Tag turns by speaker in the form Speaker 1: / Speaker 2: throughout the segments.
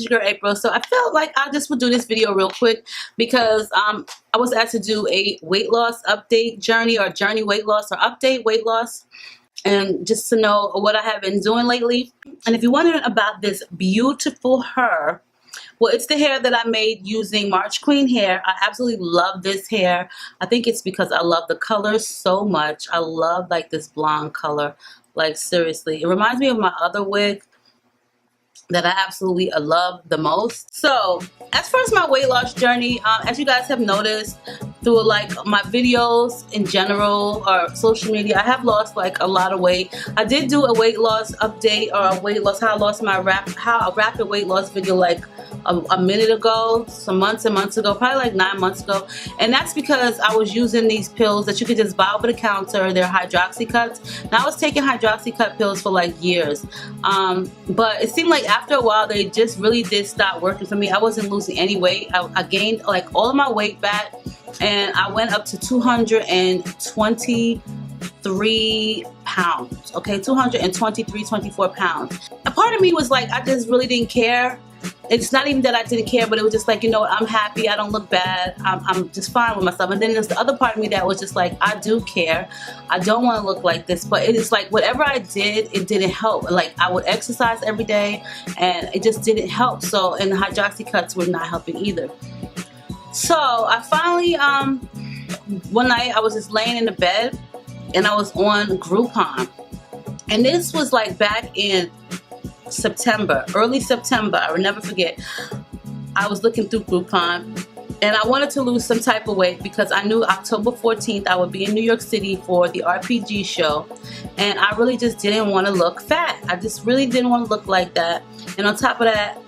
Speaker 1: your girl April. So I felt like I just would do this video real quick because I was asked to do a weight loss update journey, or journey weight loss, or update weight loss, and just to know what I have been doing lately. And if you're wondering about this beautiful hair, well, it's the hair that I made using March Queen hair. I absolutely love this hair. I think it's because I love the color so much. I love like this blonde color. Like seriously, it reminds me of my other wig that I absolutely love the most. So as far as my weight loss journey, as you guys have noticed through like my videos in general or social media, I have lost like a lot of weight. I did do a weight loss update, or a weight loss, how I lost my rapid weight loss video like a minute ago, some months and months ago, probably like 9 months ago. And that's because I was using these pills that you could just buy over the counter. They're Hydroxycuts. Now I was taking Hydroxycut pills for like years, but it seemed like after a while they just really did stop working for me. I wasn't losing any weight. I gained like all of my weight back, and I went up to 223 pounds. Okay, 24 pounds. A part of me was like, I just really didn't care. It's not even that I didn't care, but it was just like, you know what, I'm happy, I don't look bad, I'm just fine with myself. And then there's the other part of me that was just like, I do care, I don't want to look like this, but it is like whatever I did, it didn't help. Like I would exercise every day and it just didn't help. So, and the Hydroxycuts were not helping either. So I finally, one night I was just laying in the bed and I was on Groupon, and this was like back in September, early September. I will never forget. I was looking through Groupon and I wanted to lose some type of weight because I knew October 14th I would be in New York City for the RPG show, and I really just didn't want to look fat. I just really didn't want to look like that. And on top of that,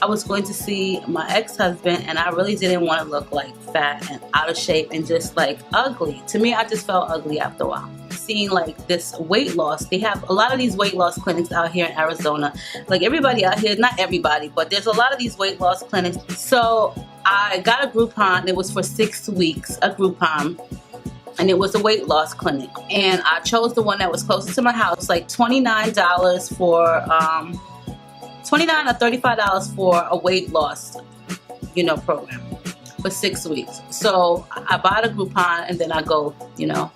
Speaker 1: I was going to see my ex-husband, and I really didn't want to look like fat and out of shape and just like ugly. To me, I just felt ugly after a while. Seeing like this weight loss, they have a lot of these weight loss clinics out here in Arizona. Like everybody out here, not everybody, but there's a lot of these weight loss clinics. So I got a Groupon. It was for 6 weeks, a Groupon, and it was a weight loss clinic. And I chose the one that was closest to my house, like $29 for $29 or $35 for a weight loss, you know, program for 6 weeks. So I bought a Groupon and then I go, you know.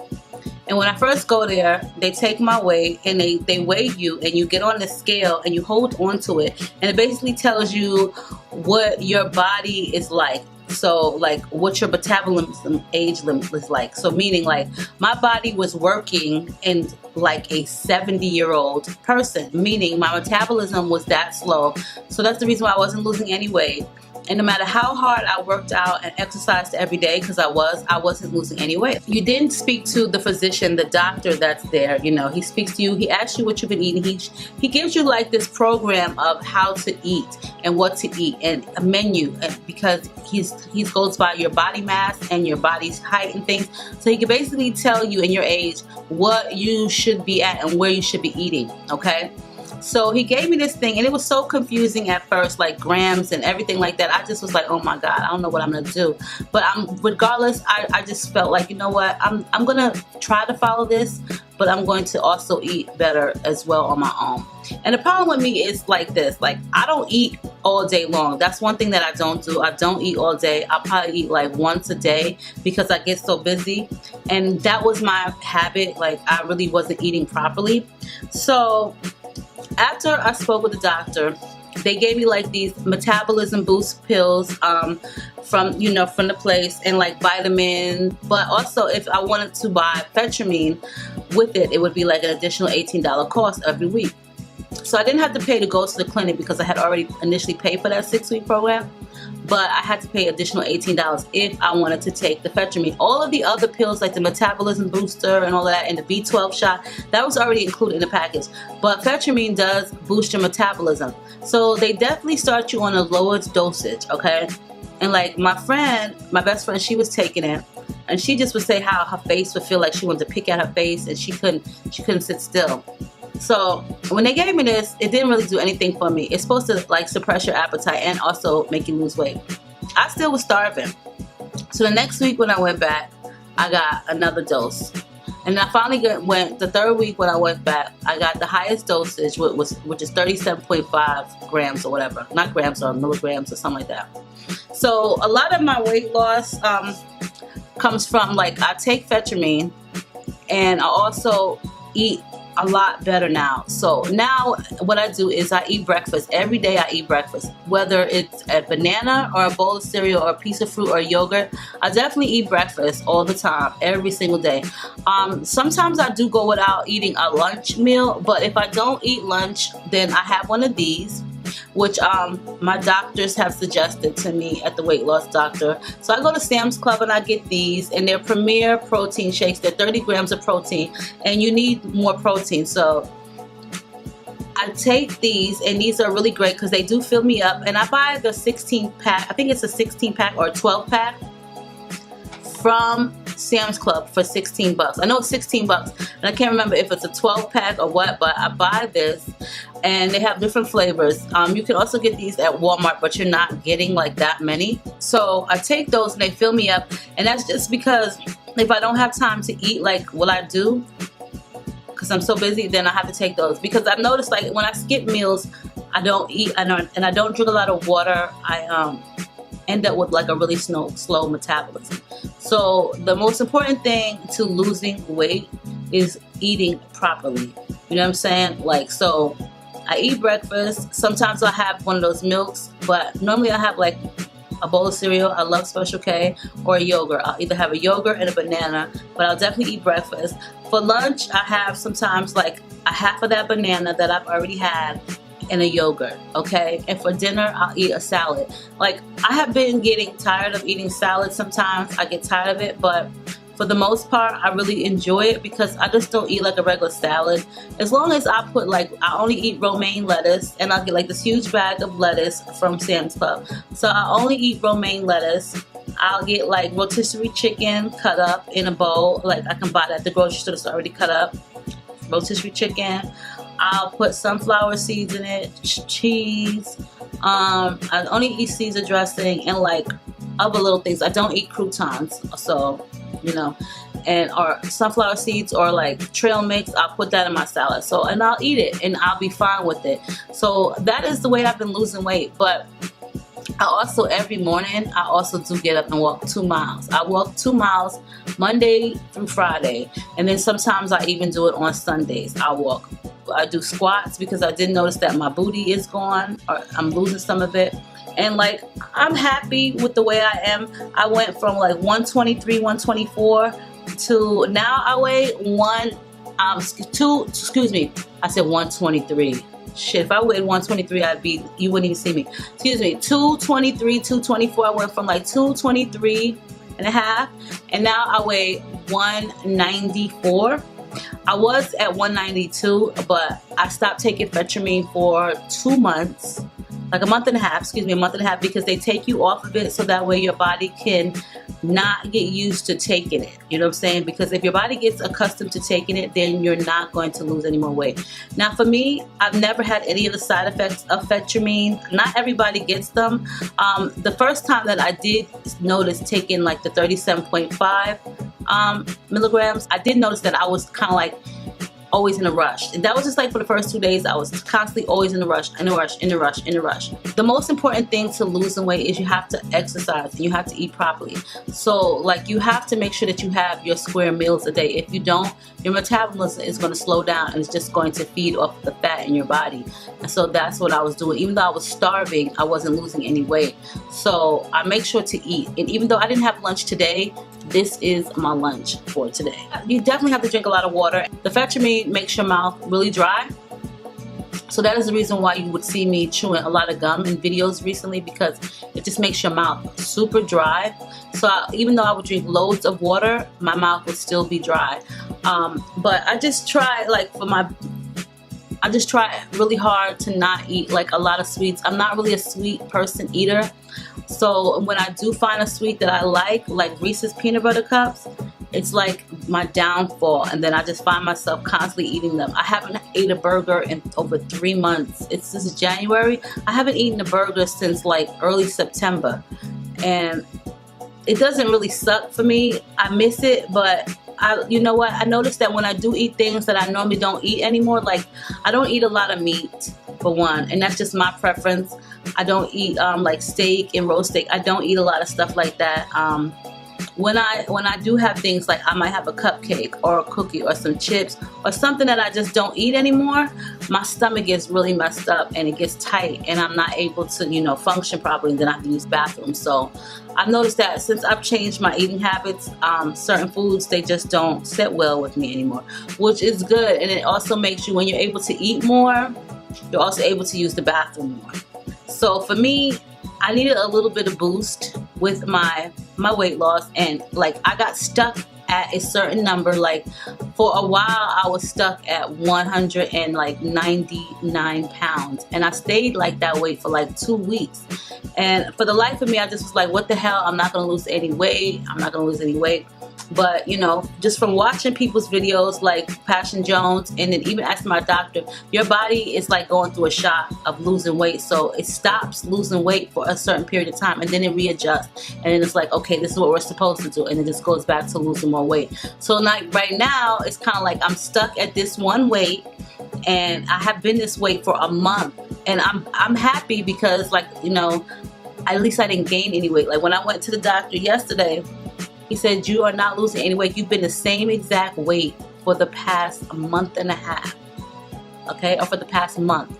Speaker 1: And when I first go there, they take my weight and they weigh you, and you get on the scale and you hold on to it, and it basically tells you what your body is like. So like what your metabolism age limit is like. So meaning like my body was working in like a 70-year-old person, meaning my metabolism was that slow. So that's the reason why I wasn't losing any weight. And no matter how hard I worked out and exercised every day, because I wasn't losing any weight. You didn't speak to the physician, the doctor that's there. You know, he speaks to you. He asks you what you've been eating. He gives you like this program of how to eat and what to eat and a menu, because he goes by your body mass and your body's height and things. So he can basically tell you in your age what you should be at and where you should be eating. Okay. So he gave me this thing, and it was so confusing at first, like grams and everything like that. I just was like, oh my God, I don't know what I'm gonna do. But regardless, I just felt like, you know what, I'm gonna try to follow this, but I'm going to also eat better as well on my own. And the problem with me is like this, like I don't eat all day long. That's one thing that I don't do. I don't eat all day. I'll probably eat like once a day because I get so busy. And that was my habit. Like I really wasn't eating properly. So after I spoke with the doctor, they gave me like these metabolism boost pills from the place, and like vitamin. But also if I wanted to buy Phetramine with it, it would be like an additional $18 cost every week. So I didn't have to pay to go to the clinic because I had already initially paid for that 6-week program. But I had to pay additional $18 if I wanted to take the Phetramine. All of the other pills like the metabolism booster and all of that, and the B12 shot, that was already included in the package. But Phetramine does boost your metabolism. So they definitely start you on a lower dosage, okay? And like my best friend, she was taking it, and she just would say how her face would feel like she wanted to pick at her face, and she couldn't sit still. So when they gave me this, it didn't really do anything for me. It's supposed to like suppress your appetite and also make you lose weight. I still was starving. So the next week when I went back, I got another dose. And I finally went the third week when I went back. I got the highest dosage, which is 37.5 grams or whatever, not grams or milligrams or something like that. So a lot of my weight loss comes from, like, I take Phetramine, and I also eat a lot better now. So now what I do is I eat breakfast. Every day I eat breakfast, whether it's a banana or a bowl of cereal or a piece of fruit or yogurt. I definitely eat breakfast all the time, every single day. Sometimes I do go without eating a lunch meal, but if I don't eat lunch, then I have one of these, which my doctors have suggested to me at the weight loss doctor. So I go to Sam's Club and I get these, and they're Premier protein shakes. They're 30 grams of protein, and you need more protein. So I take these, and these are really great because they do fill me up. And I buy the 16 pack. I think it's a 16 pack or a 12 pack from Sam's Club for 16 bucks. I know it's 16 bucks, and I can't remember if it's a 12 pack or what, but I buy this, and they have different flavors. You can also get these at Walmart, but you're not getting like that many. So I take those, and they fill me up, and that's just because if I don't have time to eat like what I do, because I'm so busy, then I have to take those. Because I've noticed, like, when I skip meals, I don't eat, and I don't drink a lot of water. I end up with like a really slow metabolism. So the most important thing to losing weight is eating properly. You know what I'm saying? Like, so I eat breakfast. Sometimes I have one of those milks, but normally I have like a bowl of cereal. I love Special K, or a yogurt. I'll either have a yogurt and a banana, but I'll definitely eat breakfast. For lunch, I have sometimes like a half of that banana that I've already had and a yogurt, okay? And for dinner, I'll eat a salad. Like, I have been getting tired of eating salad sometimes. I get tired of it, but for the most part, I really enjoy it because I just don't eat like a regular salad. As long as I put, like, I only eat romaine lettuce, and I'll get like this huge bag of lettuce from Sam's Club. So I only eat romaine lettuce. I'll get like rotisserie chicken cut up in a bowl. Like, I can buy that at the grocery store. It's already cut up. Rotisserie chicken. I'll put sunflower seeds in it, cheese. I only eat Caesar dressing and like other little things. I don't eat croutons, so you know, or sunflower seeds or like trail mix. I'll put that in my salad. So, and I'll eat it, and I'll be fine with it. So that is the way I've been losing weight. But I also, every morning, I also do get up and walk 2 miles. I walk 2 miles Monday through Friday, and then sometimes I even do it on Sundays. I do squats because I did notice that my booty is gone, or I'm losing some of it. And like, I'm happy with the way I am. I went from like 123, 124 to now I weigh I said 123. Shit, if I weighed 123, you wouldn't even see me. Excuse me, 223, 224. I went from like 223 and a half, and now I weigh 194. I was at 192, but I stopped taking Phetramine for 2 months, like a month and a half, because they take you off of it so that way your body can not get used to taking it. You know what I'm saying? Because if your body gets accustomed to taking it, then you're not going to lose any more weight. Now for me, I've never had any of the side effects of Phetramine. Not everybody gets them. The first time that I did notice taking like the 37.5 milligrams, I did notice that I was kind of like always in a rush. And that was just like for the first 2 days, I was constantly always in a rush, in a rush, in a rush, in a rush. The most important thing to losing weight is you have to exercise and you have to eat properly. So like, you have to make sure that you have your square meals a day. If you don't, your metabolism is going to slow down, and it's just going to feed off the fat in your body. And so that's what I was doing. Even though I was starving, I wasn't losing any weight. So I make sure to eat. And even though I didn't have lunch today, this is my lunch for today. You definitely have to drink a lot of water. The Phetramine makes your mouth really dry. So that is the reason why you would see me chewing a lot of gum in videos recently, because it just makes your mouth super dry. So even though I would drink loads of water, my mouth would still be dry. But I just try, like, I just try really hard to not eat like a lot of sweets. I'm not really a sweet person eater. So when I do find a sweet that I like Reese's peanut butter cups, it's like my downfall, and then I just find myself constantly eating them. I haven't ate a burger in over 3 months. This is January. I haven't eaten a burger since like early September, and it doesn't really suck for me. I miss it, but you know what, I noticed that when I do eat things that I normally don't eat anymore, like I don't eat a lot of meat for one, and that's just my preference. I don't eat like steak and roast steak. I don't eat a lot of stuff like that. When I do have things, like I might have a cupcake or a cookie or some chips or something that I just don't eat anymore, my stomach gets really messed up and it gets tight and I'm not able to, you know, function properly, and then I have to use bathrooms. So I've noticed that since I've changed my eating habits, certain foods, they just don't sit well with me anymore, which is good. And it also makes you, when you're able to eat more, you're also able to use the bathroom more. So for me, I needed a little bit of boost with my weight loss, and like I got stuck at a certain number. Like for a while I was stuck at 199 pounds, and I stayed like that weight for like 2 weeks. And for the life of me, I just was like, what the hell, I'm not gonna lose any weight. But you know, just from watching people's videos like Passion Jones, and then even asking my doctor, your body is like going through a shock of losing weight, so it stops losing weight for a certain period of time and then it readjusts, and then it's like, okay, this is what we're supposed to do, and it just goes back to losing more weight. So like right now it's kind of like I'm stuck at this one weight, and I have been this weight for a month, and I'm happy because, like, you know, at least I didn't gain any weight. Like when I went to the doctor yesterday, he said, you are not losing any weight. You've been the same exact weight for the past month and a half. Okay? Or for the past month.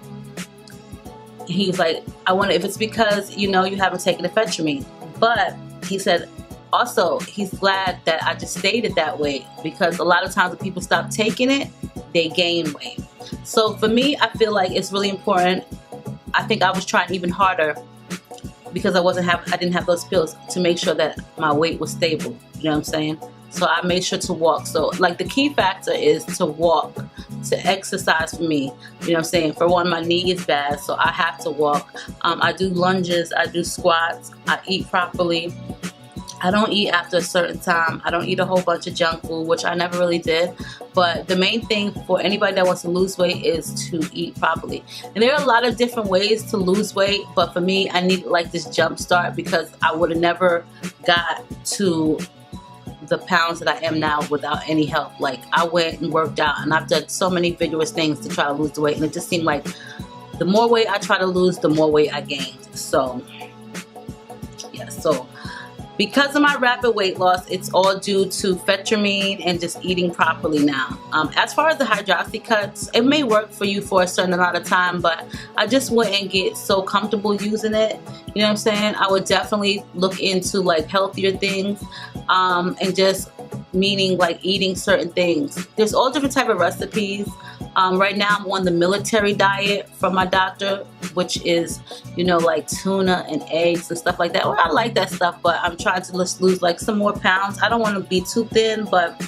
Speaker 1: He was like, I wonder if it's because, you know, you haven't taken ephedrine. But he said, also, he's glad that I just stayed at that weight, because a lot of times when people stop taking it, they gain weight. So for me, I feel like it's really important. I think I was trying even harder because I didn't have those pills, to make sure that my weight was stable. You know what I'm saying? So I made sure to walk. So like the key factor is to walk, to exercise for me. You know what I'm saying? For one, my knee is bad, so I have to walk. I do lunges, I do squats, I eat properly. I don't eat after a certain time. I don't eat a whole bunch of junk food, which I never really did. But the main thing for anybody that wants to lose weight is to eat properly. And there are a lot of different ways to lose weight, but for me, I need like this jump start, because I would have never got to the pounds that I am now without any help. Like I went and worked out, and I've done so many vigorous things to try to lose the weight, and it just seemed like the more weight I try to lose, the more weight I gained. So yeah, so because of my rapid weight loss, it's all due to ephedrine and just eating properly now. As far as the hydroxy cuts, it may work for you for a certain amount of time, but I just wouldn't get so comfortable using it. You know what I'm saying? I would definitely look into like healthier things, and just meaning like eating certain things. There's all different type of recipes. Right now I'm on the military diet from my doctor, which is, you know, like tuna and eggs and stuff like that. Well, I like that stuff, but I'm trying to just lose like some more pounds. I don't want to be too thin, but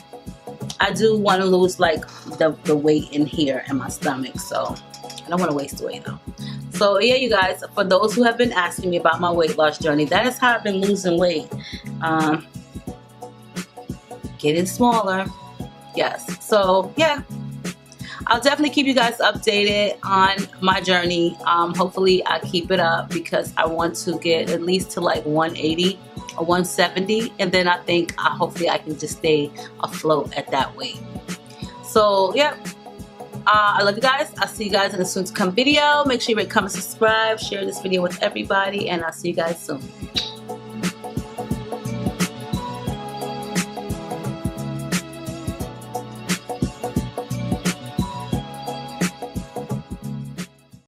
Speaker 1: I do want to lose like the weight in here in my stomach. So I don't want to waste weight though. So yeah, you guys, for those who have been asking me about my weight loss journey, that is how I've been losing weight. Getting smaller. Yes. So yeah, I'll definitely keep you guys updated on my journey. Hopefully I keep it up, because I want to get at least to like 180 or 170, and then I think hopefully I can just stay afloat at that weight. So yeah, I love you guys. I'll see you guys in a soon to come video. Make sure you rate, comment, subscribe, share this video with everybody, and I'll see you guys soon.